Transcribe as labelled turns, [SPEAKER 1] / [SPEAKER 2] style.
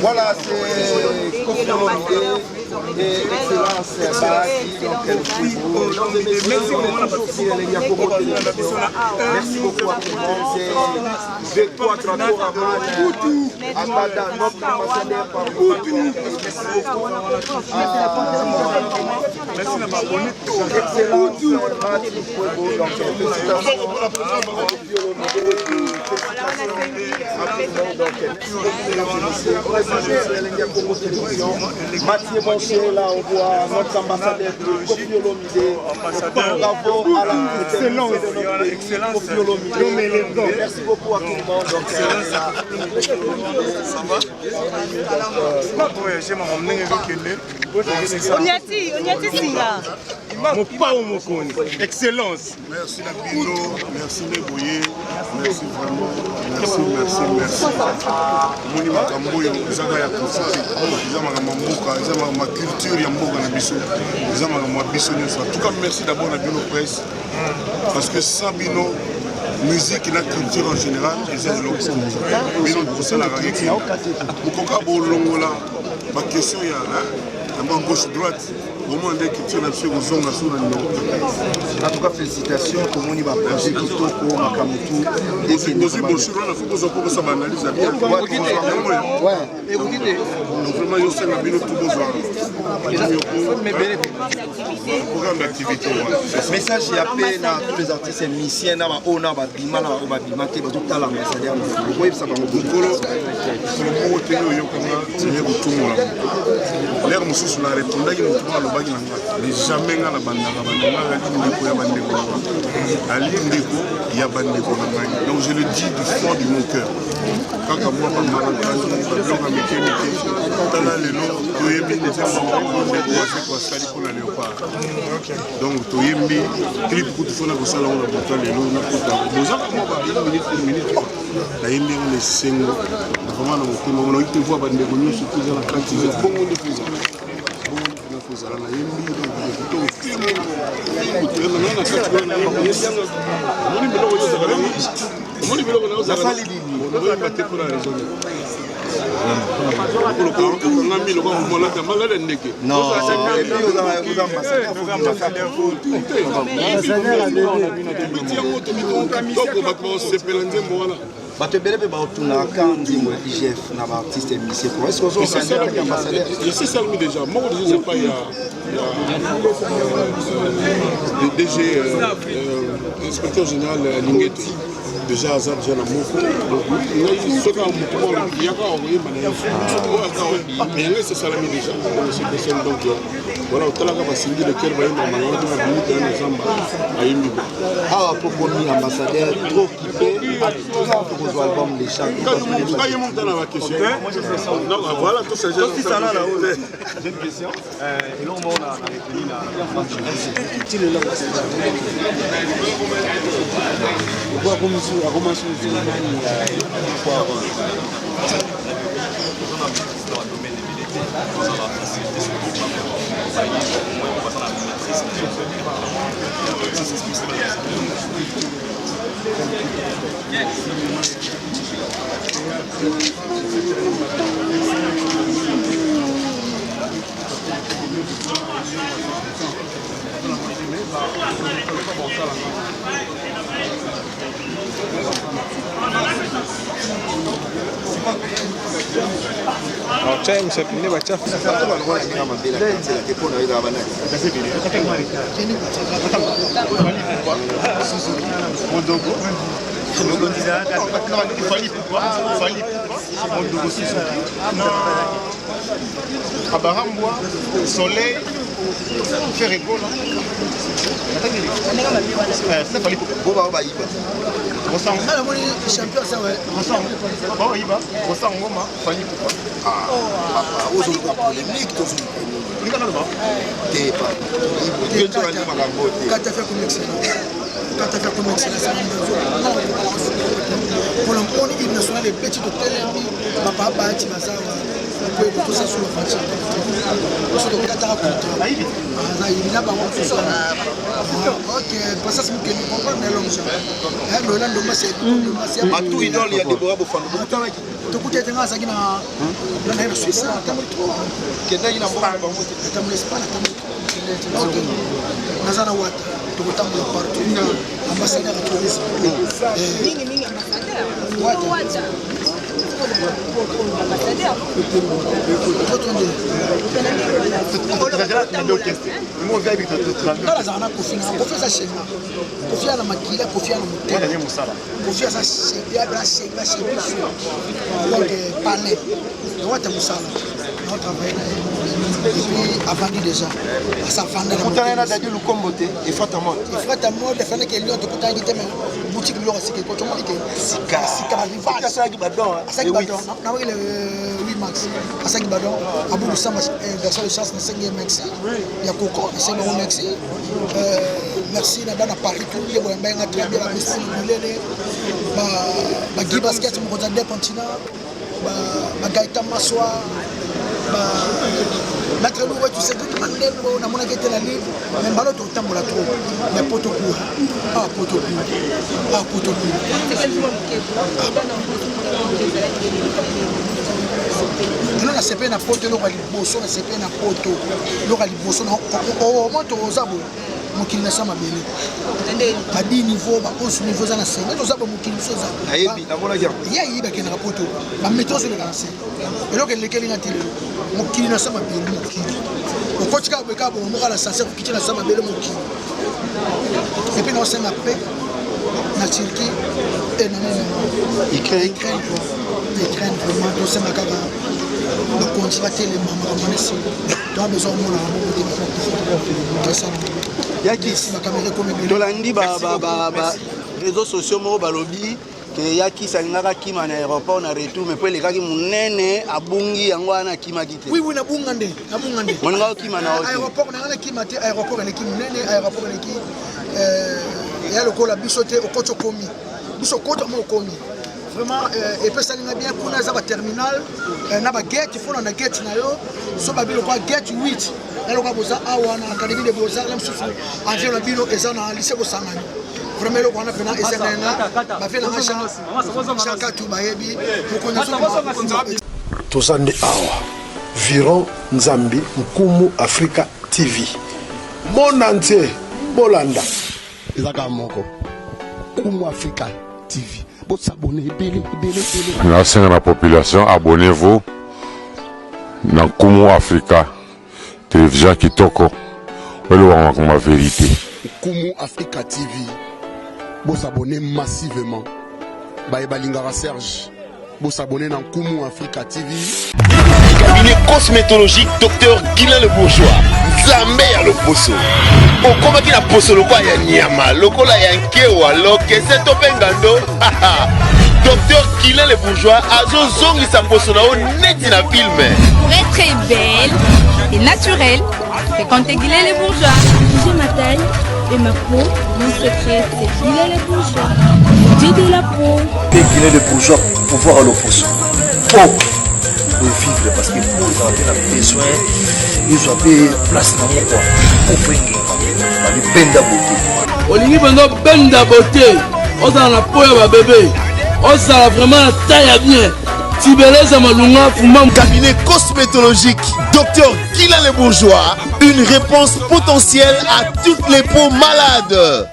[SPEAKER 1] Voilà, c'est conformité et excellence. Merci beaucoup à tout le monde. C'est de quoi transport à notre ambassadeur par Mathieu Monché, là on voit notre ambassadeur Kofi Olomide. Bravo à la excellence Kofi Olomide. Merci beaucoup à tout le monde. Ça va?
[SPEAKER 2] Excellence. Merci Nabino, merci Neboye, merci vraiment, merci. Moni makamboyo, ezanga ya profiter. Ezanga makamboka, ezanga ma culture ya mboka na biso. Ezanga ma biso nyonso. En tout cas, merci d'abord Nabino Presse parce que sans Bino musique et la culture en général, ils ont l'option. Bino pour ça la règle. Mukoka bolongola, ma question il y a là, gauche droite. Comment on dit que
[SPEAKER 1] en tout cas, félicitations pour mon projet Kitoko, Makamutu. Et c'est
[SPEAKER 2] aussi bon sur la faut que ça analyse bien. Vraiment, il y a un bino tout besoin. Programme d'activité.
[SPEAKER 1] Message y a peine à tous les artistes musiciens, na ba ona ba bima na ba bima ke ba tout à l'ambassadeur. Oui, ça va me
[SPEAKER 2] bokolo. Le mot tenu yo comme c'est bien tout le monde. L'air monsieur sur la répondre qui nous trouve mais jamais na bandaka bandaka ndeko ya bandeko ali ndeko ya bandeko na ngai. Donc je le dis du fond de mon cœur. Quand moi pas mal dans la mécanique tala lelo toyebi ndeko ndeko kwa sali pour la léopard. Donc toyebi clip pour fona ko sala on a botal lelo na kota boza moi ba minute la yembi on les sengo vraiment na motema on a été voir bandeko nyonso tous na quantité bongo de fusil. Le DG, l'inspecteur général Linguetti, déjà Azad Jana Moko, ce qu'on il y a envoyé mais c'est ça l'ami déjà, donc voilà, au Talaga va signer lequel va y avoir un exemple à Yimbi.
[SPEAKER 1] Ah, pour ambassadeur, trop kiffé, pour vos albums, les chats.
[SPEAKER 2] Quand il monte dans la question, voilà, tout ça, j'ai une question. Et là, on a répondu
[SPEAKER 3] Chai msapinde bachafu.
[SPEAKER 2] Abahambois, soleil, faire école. C'est pas les champion, ça va.
[SPEAKER 4] Quand tu as fait comme excellence, pour l'emploi de national, les petits hôtels, papa, tu vas savoir, tout ça sur le frontière. Ok, parce que c'est ce que nous comprenons.
[SPEAKER 1] À tout idole, il y a des bois au fond.
[SPEAKER 4] tokuti ete nga azalaki na Suisse atamoli trop
[SPEAKER 1] kendaki na mboka bango
[SPEAKER 4] atamoli Espagne atamoli naza na wata tokotambola partout ambassadeur ya tourisme azalaka na kofi eza shema kofi ana makila kofi ana motema kofi aza shebi abela shebi donc palais wata mosala on travaille et puis avandi déjà ça vendre la
[SPEAKER 1] motana na dadi lukombo te et fata mode fana ke lion to kutaki te mais boutique lo c'est que ko tomo ke sika rival asaki badon na wile 8 max asaki badon abu samba version de chance na 5e max ya koko c'est mon max merci na bana Paris tout les boy nga très bien la mission mulele ba gi basket mo ko des continents ba gaita maswa Maître Loué, tu sais que tu m'as dit on a mon enquête la livre, mais malo tout le temps la trop. Mais poto court. Ah poto court. C'est quel moment non la CP na poto lo kali boso na CP na poto. Lo kali boso na o monto ozabo. Mokili na sama bele. Ba 10 niveau ba 11 niveau za na senga to zabo mokili so za. Ayebi na mona dia. Ya yiba ke na poto. Ba meto so le kanse. Et donc les keli na tele. Mokili na sama bele mokili. Okotika beka bo mo kala sanse kiti na sama bele mokili. Et puis non c'est na paix na Turquie et na Ukraine vraiment to c'est na kaka. Donc on va télé maman manesi. Tu as besoin de
[SPEAKER 5] Yaki Tolandi réseaux sociaux mo balobi que Yaki salingaka kima na aéroport na retour mais pour les gars qui munene abungi yango ana kima kite.
[SPEAKER 4] Oui na bunga nde.
[SPEAKER 5] Monga kima na
[SPEAKER 4] aéroport na kima te aéroport na kima munene aéroport na ki ya lokola bisote okocho komi. Biso koto mo komi. Vraiment et puis ça n'a bien kuna za ba terminal na ba gate il faut na gate na yo so ba bilo kwa gate 8 na lo kwa boza awa na académie de Beaux-Arts même susu environ la bilo eza na lycée Bosangani vraiment lo kwa na pena eza na ba fait na chaka tu ba yebi mukonyo
[SPEAKER 6] tozande awa Viron Nzambi Nkumu Africa TV monanze bolanda ezaka moko Nkumu Africa TV.
[SPEAKER 7] Merci à la population, abonnez-vous dans Nkumu Africa télévision Kitoko. Comme la vérité.
[SPEAKER 6] Nkumu Africa TV. Vous abonnez massivement. Baïbalingara Serge. Vous abonnez dans Nkumu Africa TV.
[SPEAKER 8] Cabinet cosmétologique Dr Guilain le Bourgeois. Zambé à l'opposo. Au combat qui la poso le quoi ya nyama, le kola ya nkewa, lo kese topengando. Dr Guilain le Bourgeois azo zongi sa poso na o neti na film.
[SPEAKER 9] Pour être belle et naturelle, fréquentez Guilain le Bourgeois. J'ai ma taille et ma peau, mon secret c'est Guilain le Bourgeois. Dieu de la peau.
[SPEAKER 10] Guilain le Bourgeois, pouvoir à l'opposo. Pour vivre parce que pour avoir besoin ils ont appelé place na moko pour faire les benda beauté
[SPEAKER 11] olingi benda benda beauté oza na poya ba bébé oza vraiment taille bien tibeleza malunga fuma
[SPEAKER 8] cabinet cosmétologique Dr Guilain le Bourgeois, une réponse potentielle à toutes les peaux malades.